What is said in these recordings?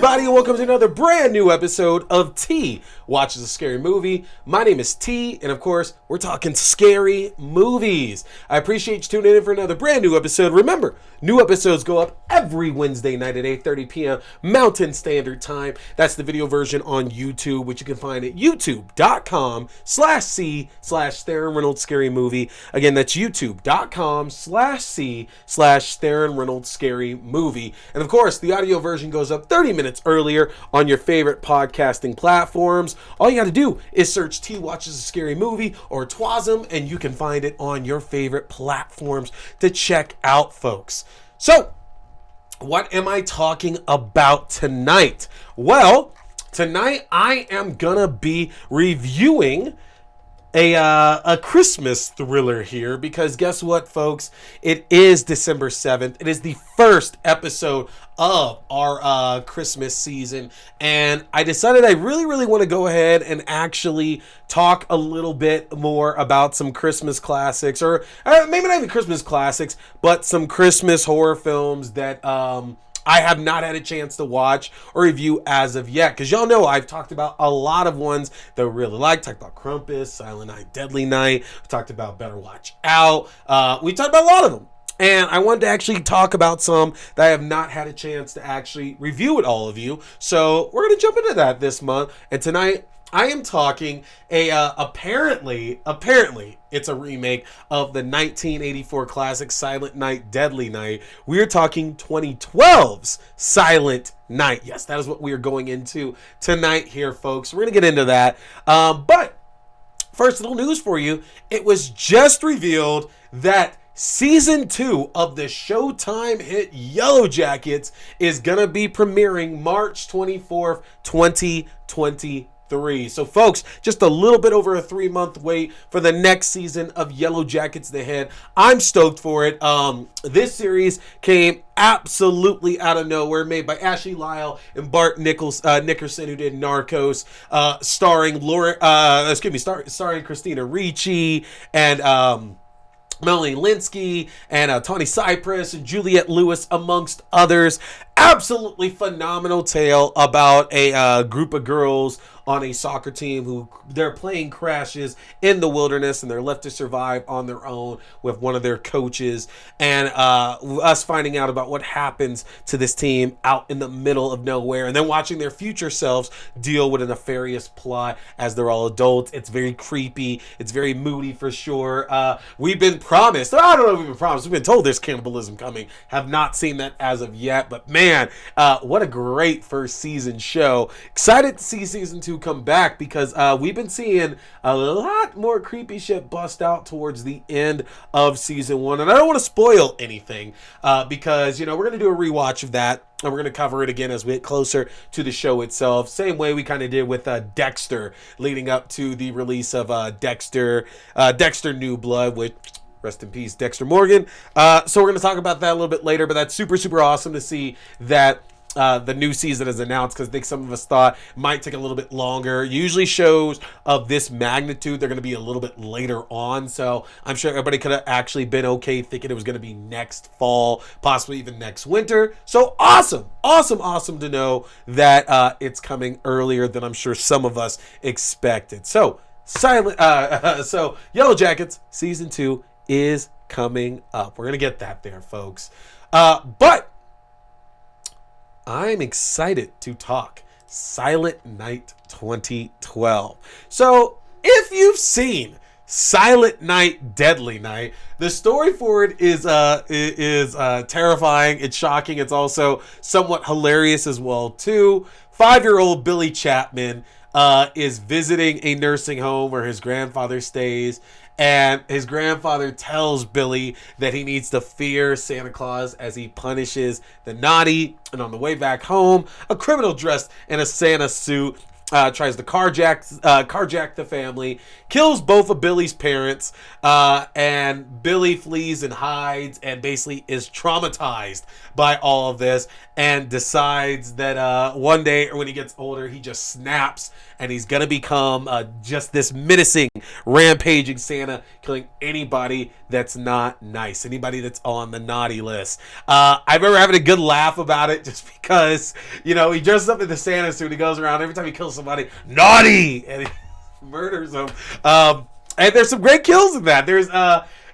everybody, and welcome to another brand new episode of T Watches a Scary Movie. My name is T, and of course, we're talking scary movies. I appreciate you tuning in for another brand new episode. Remember, new episodes go up every Wednesday night at 8:30 p.m. Mountain Standard Time. That's the video version on YouTube, which you can find at youtube.com/C/Theron Reynolds Scary Movie. Again, that's youtube.com/C/Theron Reynolds Scary Movie. And of course, the audio version goes up 30 minutes earlier on your favorite podcasting platforms. All you got to do is search T Watches a Scary Movie or TWASM, and you can find it on your favorite platforms to check out, folks. So, what am I talking about tonight? Well, tonight I am gonna be reviewing a Christmas thriller here, because guess what, folks? It is December 7th. It is the first episode of our Christmas season, and I decided I really want to go ahead and actually talk a little bit more about some Christmas classics, or maybe not even Christmas classics, but some Christmas horror films that I have not had a chance to watch or review as of yet. Because y'all know I've talked about a lot of ones that I really like. Talked about Krampus, Silent Night, Deadly Night. We talked about Better Watch Out. We talked about a lot of them. And I wanted to actually talk about some that I have not had a chance to actually review with all of you. So we're going to jump into that this month. And tonight, I am talking apparently it's a remake of the 1984 classic Silent Night, Deadly Night. We're talking 2012's Silent Night. Yes, that is what we are going into tonight here, folks. We're going to get into that. But first, little news for you. It was just revealed that Season 2 of the Showtime hit Yellowjackets is going to be premiering March 24th, 2023. So folks, just a little bit over a 3-month wait for the next season of Yellowjackets to hit. I'm stoked for it. This series came absolutely out of nowhere, made by Ashley Lyle and Bart Nickerson, who did Narcos, starring Christina Ricci and Melanie Linsky and Tawny Cypress and Juliette Lewis, amongst others. Absolutely phenomenal tale about a group of girls on a soccer team who their plane crashes in the wilderness and they're left to survive on their own with one of their coaches, and us finding out about what happens to this team out in the middle of nowhere, and then watching their future selves deal with a nefarious plot as they're all adults. It's very creepy. It's very moody for sure. We've been promised, I don't know if we've been promised, we've been told there's cannibalism coming. Have not seen that as of yet, but man, what a great first season show. Excited to see season 2 come back, because we've been seeing a lot more creepy shit bust out towards the end of season 1, and I don't want to spoil anything because we're going to do a rewatch of that, and we're going to cover it again as we get closer to the show itself, same way we kind of did with Dexter, leading up to the release of Dexter New Blood, which, rest in peace, Dexter Morgan. So we're going to talk about that a little bit later, but that's super awesome to see that the new season is announced, because I think some of us thought it might take a little bit longer. Usually shows of this magnitude, they're going to be a little bit later on, so I'm sure everybody could have actually been okay thinking it was going to be next fall, possibly even next winter. So awesome to know that it's coming earlier than I'm sure some of us expected. So Yellowjackets season 2 is coming up. We're gonna get that there, folks. But I'm excited to talk Silent Night 2012. So if you've seen Silent Night, Deadly Night, the story for it is terrifying. It's shocking. It's also somewhat hilarious as well too. 5-year-old Billy Chapman is visiting a nursing home where his grandfather stays, and his grandfather tells Billy that he needs to fear Santa Claus as he punishes the naughty. And on the way back home, a criminal dressed in a Santa suit tries to carjack the family, kills both of Billy's parents, and Billy flees and hides and basically is traumatized by all of this, and decides that one day, or when he gets older, he just snaps and he's gonna become just this menacing rampaging Santa, killing anybody that's not nice, anybody that's on the naughty list. I remember having a good laugh about it just because, he dresses up in the Santa suit. He goes around every time he kills somebody, naughty, and he murders them. And there's some great kills in that. There's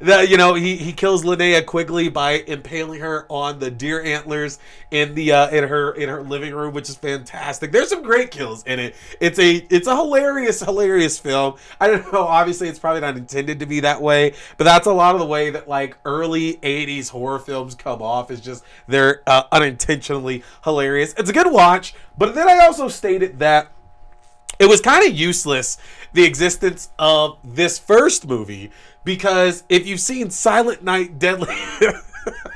he kills Linnea Quigley by impaling her on the deer antlers in her living room, which is fantastic. There's some great kills in it. It's a hilarious film. I don't know, obviously it's probably not intended to be that way, but that's a lot of the way that like early 80s horror films come off, is just they're unintentionally hilarious. It's a good watch, but then I also stated that it was kind of useless, the existence of this first movie, because if you've seen Silent Night, Deadly... I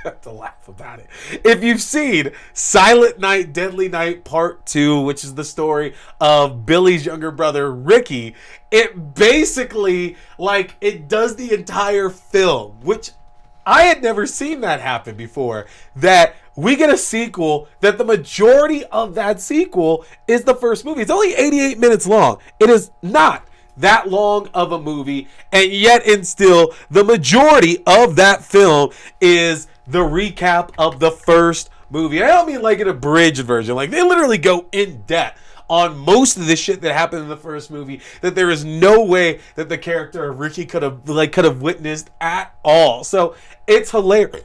have to laugh about it. If you've seen Silent Night, Deadly Night Part 2, which is the story of Billy's younger brother, Ricky, it basically, it does the entire film, which I had never seen that happen before, that we get a sequel that the majority of that sequel is the first movie. It's only 88 minutes long. It is not that long of a movie, and yet and still the majority of that film is the recap of the first movie. I don't mean like an abridged version. Like, they literally go in depth on most of the shit that happened in the first movie that there is no way that the character of Ricky could have witnessed at all. So it's hilarious.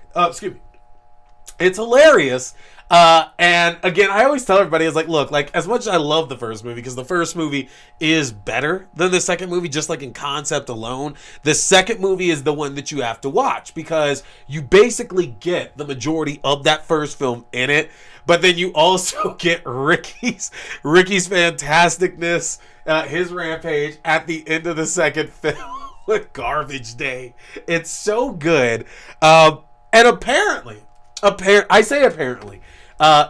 It's hilarious. And again, I always tell everybody, it's look, as much as I love the first movie, because the first movie is better than the second movie, just like in concept alone, the second movie is the one that you have to watch, because you basically get the majority of that first film in it, but then you also get Ricky's fantasticness, his rampage at the end of the second film. Garbage day. It's so good. And apparently,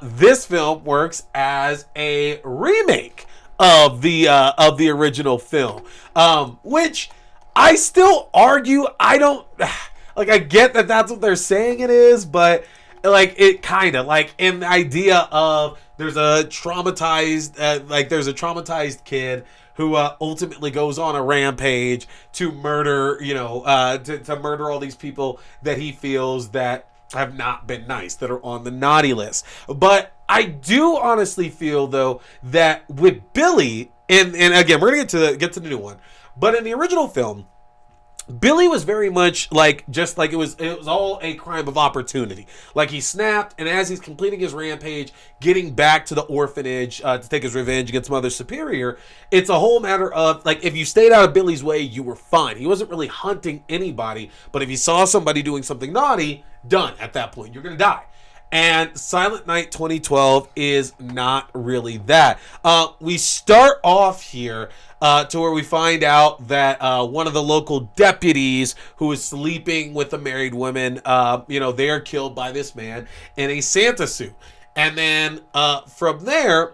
this film works as a remake of the original film, which I still argue. I don't I get that that's what they're saying it is, but it kind of in the idea of there's a traumatized kid who ultimately goes on a rampage to murder to murder all these people that he feels that have not been nice, that are on the naughty list. But I do honestly feel, though, that with Billy, and again, we're gonna get to the new one, but in the original film, Billy was very much it was all a crime of opportunity. He snapped, and as he's completing his rampage, getting back to the orphanage to take his revenge against Mother Superior, it's a whole matter of, if you stayed out of Billy's way, you were fine. He wasn't really hunting anybody, but if he saw somebody doing something naughty, done at that point. You're going to die. And Silent Night 2012 is not really that. We start off here to where we find out that one of the local deputies who is sleeping with a married woman, they are killed by this man in a Santa suit. And then from there,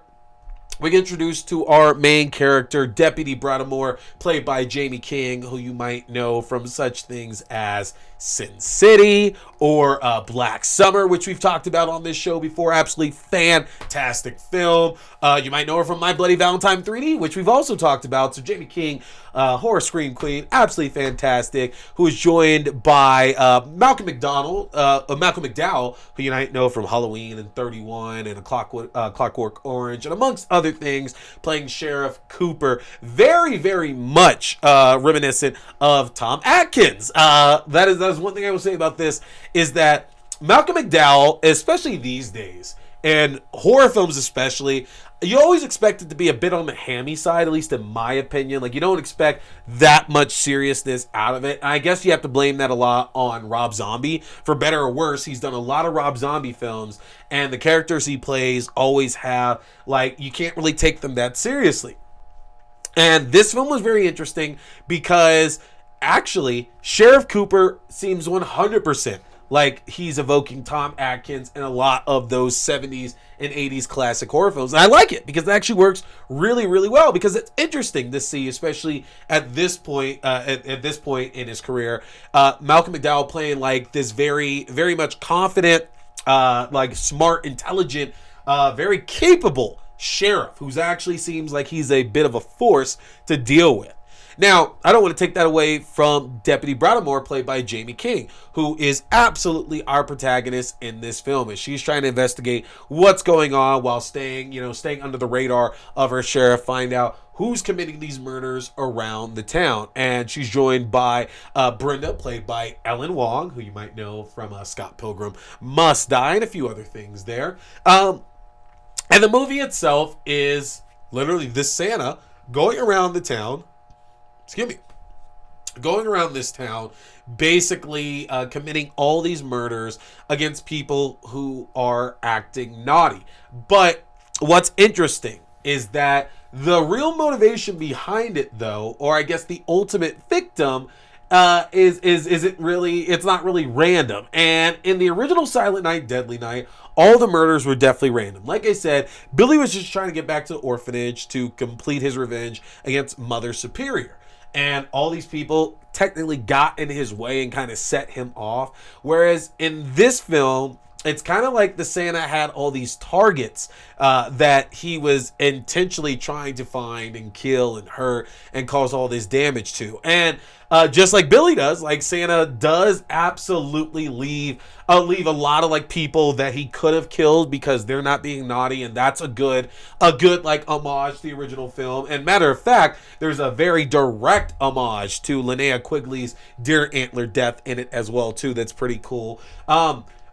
we get introduced to our main character, Deputy Brattamore, played by Jamie King, who you might know from such things as Sin City or Black Summer, which we've talked about on this show before. Absolutely fantastic film. You might know her from My Bloody Valentine 3D, which we've also talked about. So Jamie King, horror scream queen, absolutely fantastic, who is joined by Malcolm McDowell, who you might know from Halloween and 31 and Clockwork Orange, and amongst other things, playing Sheriff Cooper. Very, very much reminiscent of Tom Atkins. That is one thing I will say about this, is that Malcolm McDowell, especially these days, and horror films especially, you always expect it to be a bit on the hammy side, at least in my opinion. You don't expect that much seriousness out of it. And I guess you have to blame that a lot on Rob Zombie. For better or worse, he's done a lot of Rob Zombie films, and the characters he plays always have, you can't really take them that seriously. And this film was very interesting because, actually, Sheriff Cooper seems 100% like he's evoking Tom Atkins in a lot of those 70s and 80s classic horror films. And I like it because it actually works really, really well, because it's interesting to see, especially at this point in his career, Malcolm McDowell playing this very, very much confident, smart, intelligent, very capable sheriff who's actually seems like he's a bit of a force to deal with. Now, I don't want to take that away from Deputy Brattamore, played by Jamie King, who is absolutely our protagonist in this film, as she's trying to investigate what's going on while staying under the radar of her sheriff, find out who's committing these murders around the town. And she's joined by Brenda, played by Ellen Wong, who you might know from Scott Pilgrim Must Die and a few other things there. And the movie itself is literally this Santa going around the town, going around this town, basically committing all these murders against people who are acting naughty. But what's interesting is that the real motivation behind it, though, or I guess the ultimate victim, it's not really random. And in the original Silent Night, Deadly Night, all the murders were definitely random. Like I said, Billy was just trying to get back to the orphanage to complete his revenge against Mother Superior. And all these people technically got in his way and kind of set him off. Whereas in this film, it's kind of like the Santa had all these targets that he was intentionally trying to find and kill and hurt and cause all this damage to. And just like Billy does, like Santa does absolutely leave a lot of like people that he could have killed because they're not being naughty, and that's a good like homage to the original film. And matter of fact, there's a very direct homage to Linnea Quigley's Deer Antler death in it as well too. That's pretty cool.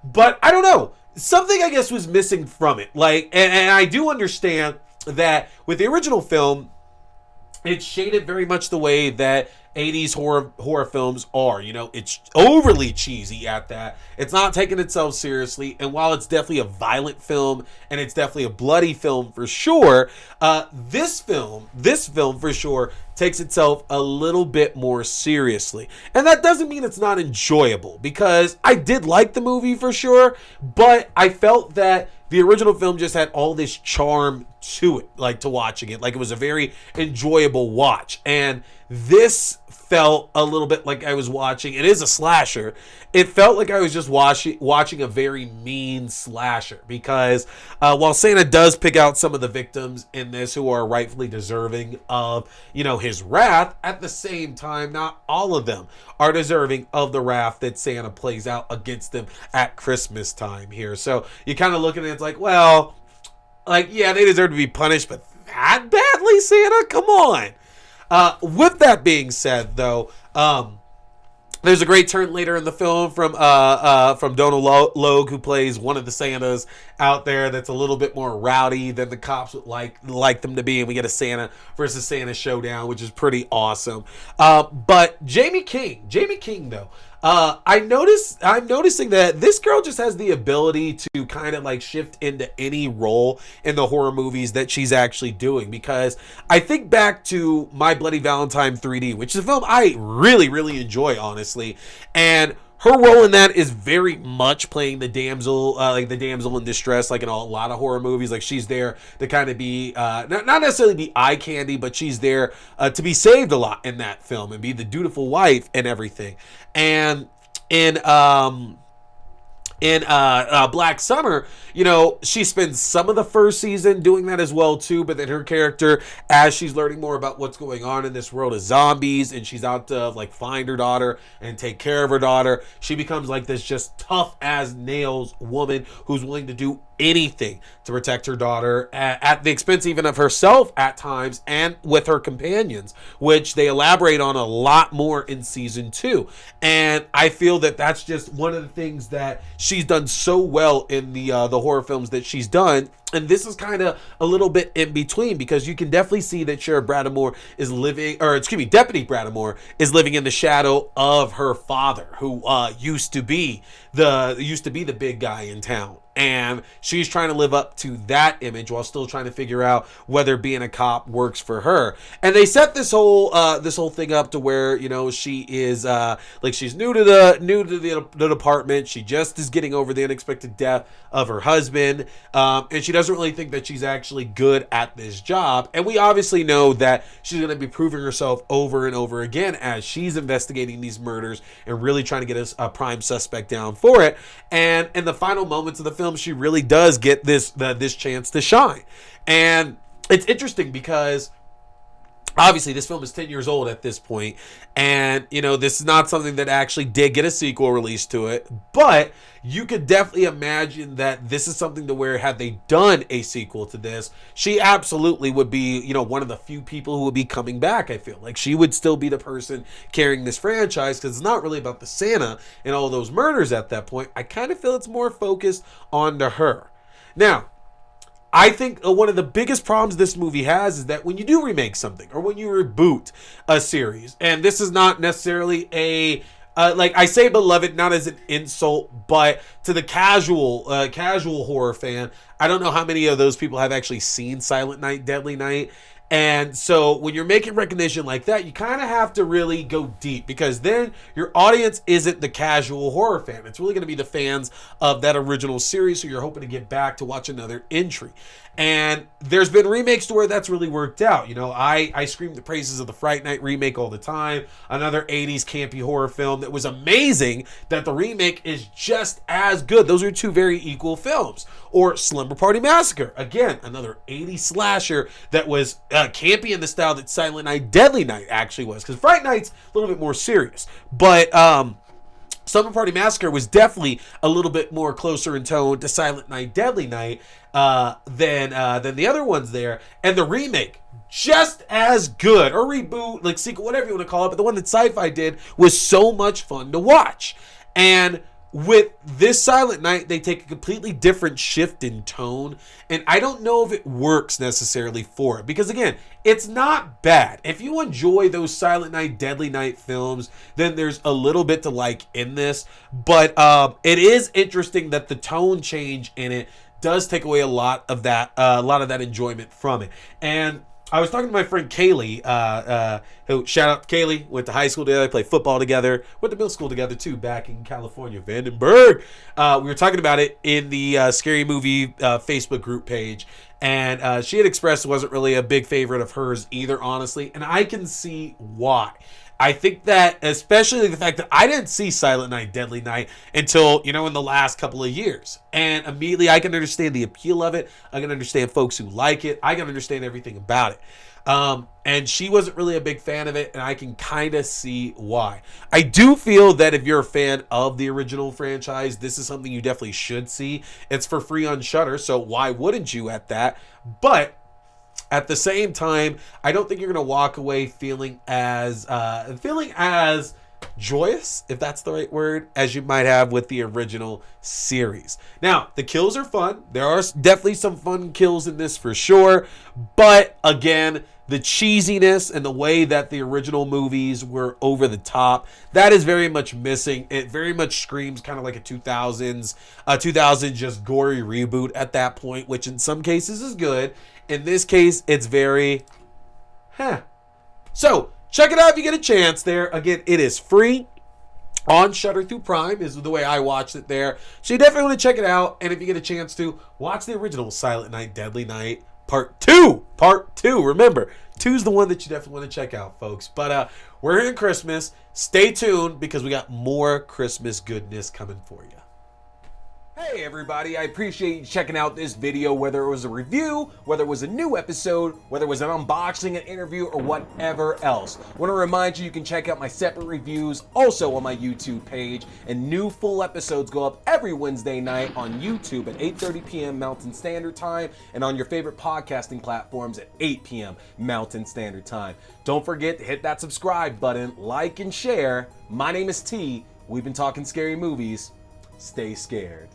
But I don't know, something I guess was missing from it. Like, and I do understand that with the original film, it's shaded very much the way that 80s horror films are. You know, it's overly cheesy at that. It's not taking itself seriously. And while it's definitely a violent film and it's definitely a bloody film for sure, this film for sure takes itself a little bit more seriously. And that doesn't mean it's not enjoyable, because I did like the movie for sure, but I felt that the original film just had all this charm to it, like to watching it. Like it was a very enjoyable watch. And this felt a little bit like I was watching, it is a slasher. It felt like I was just watching a very mean slasher, because while Santa does pick out some of the victims in this who are rightfully deserving of, his wrath, at the same time, not all of them are deserving of the wrath that Santa plays out against them at Christmas time here. So you kind of look at it, it's like, well, like, yeah, they deserve to be punished, but that badly, Santa? Come on. With that being said, though, there's a great turn later in the film from Donald Logue, who plays one of the Santas out there that's a little bit more rowdy than the cops would like them to be, and we get a Santa versus Santa showdown, which is pretty awesome. But Jamie King though, I'm noticing that this girl just has the ability to kind of like shift into any role in the horror movies that she's actually doing, because I think back to My Bloody Valentine 3D, which is a film I really, really enjoy, honestly, and her role in that is very much playing the damsel, like the damsel in distress, like in a lot of horror movies. Like she's there to kind of be, not necessarily be eye candy, but she's there to be saved a lot in that film and be the dutiful wife and everything. And in Black Summer, she spends some of the first season doing that as well too, but then her character, as she's learning more about what's going on in this world of zombies, and she's out to like find her daughter and take care of her daughter, she becomes like this just tough as nails woman who's willing to do anything to protect her daughter at the expense even of herself at times, and with her companions, which they elaborate on a lot more in season 2. And I feel that that's just one of the things that she's done so well in the horror films that she's done. And this is kind of a little bit in between, because you can definitely see that Sheriff Brattamore is Deputy Brattamore is living in the shadow of her father, who used to be the big guy in town. And she's trying to live up to that image while still trying to figure out whether being a cop works for her. And they set this whole thing up to where she is like she's new to the department. She just is getting over the unexpected death of her husband, and she doesn't really think that she's actually good at this job. And we obviously know that she's going to be proving herself over and over again as she's investigating these murders and really trying to get a prime suspect down for it. And in the final moments of the film, she really does get this chance to shine. And it's interesting because obviously this film is 10 years old at this point, and this is not something that actually did get a sequel released to it, but you could definitely imagine that this is something to where, had they done a sequel to this, she absolutely would be one of the few people who would be coming back. I feel like she would still be the person carrying this franchise, because it's not really about the Santa and all those murders at that point. I kind of feel it's more focused onto her. Now, I think one of the biggest problems this movie has is that when you do remake something, or when you reboot a series, and this is not necessarily like I say beloved not as an insult, but to the casual horror fan, I don't know how many of those people have actually seen Silent Night, Deadly Night. And so when you're making recognition like that, you kind of have to really go deep, because then your audience isn't the casual horror fan. It's really going to be the fans of that original series who you're hoping to get back to watch another entry. And there's been remakes to where that's really worked out. I scream the praises of the Fright Night remake all the time. Another 80s campy horror film that was amazing, that the remake is just as good. Those are two very equal films. Or Slumber Party Massacre. Again, another 80s slasher that was campy in the style that Silent Night, Deadly Night actually was. Because Fright Night's a little bit more serious. But Slumber Party Massacre was definitely a little bit more closer in tone to Silent Night, Deadly Night than the other ones there. And the remake, just as good, or reboot, like sequel, whatever you want to call it, but the one that Sci-Fi did was so much fun to watch. And with this Silent Night, they take a completely different shift in tone, and I don't know if it works necessarily for it, because again, it's not bad. If you enjoy those Silent Night, Deadly Night films, then there's a little bit to like in this, but it is interesting that the tone change in it does take away a lot of that enjoyment from it. And I was talking to my friend Kaylee, who, shout out to Kaylee, went to high school together, played football together, went to middle school together too, back in California, Vandenberg. We were talking about it in the Scary Movie Facebook group page, and she had expressed it wasn't really a big favorite of hers either, honestly, and I can see why. I think that, especially the fact that I didn't see Silent Night, Deadly Night until, in the last couple of years. And immediately I can understand the appeal of it. I can understand folks who like it. I can understand everything about it. And she wasn't really a big fan of it, and I can kind of see why. I do feel that if you're a fan of the original franchise, this is something you definitely should see. It's for free on Shudder, so why wouldn't you at that? But at the same time, I don't think you're going to walk away feeling as joyous, if that's the right word, as you might have with the original series. Now, the kills are fun. There are definitely some fun kills in this for sure. But again, the cheesiness and the way that the original movies were over the top, that is very much missing. It very much screams kind of like a 2000s just gory reboot at that point, which in some cases is good. In this case, it's very, So, check it out if you get a chance there. Again, it is free on Shudder through Prime, is the way I watched it there. So you definitely want to check it out. And if you get a chance to, watch the original Silent Night, Deadly Night Part 2. Part 2. Remember, 2 is the one that you definitely want to check out, folks. But we're here in Christmas. Stay tuned, because we got more Christmas goodness coming for you. Hey everybody, I appreciate you checking out this video, whether it was a review, whether it was a new episode, whether it was an unboxing, an interview, or whatever else. I want to remind you can check out my separate reviews also on my YouTube page, and new full episodes go up every Wednesday night on YouTube at 8:30 p.m. Mountain Standard Time, and on your favorite podcasting platforms at 8 p.m. Mountain Standard Time. Don't forget to hit that subscribe button, like and share. My name is T. We've been talking scary movies. Stay scared.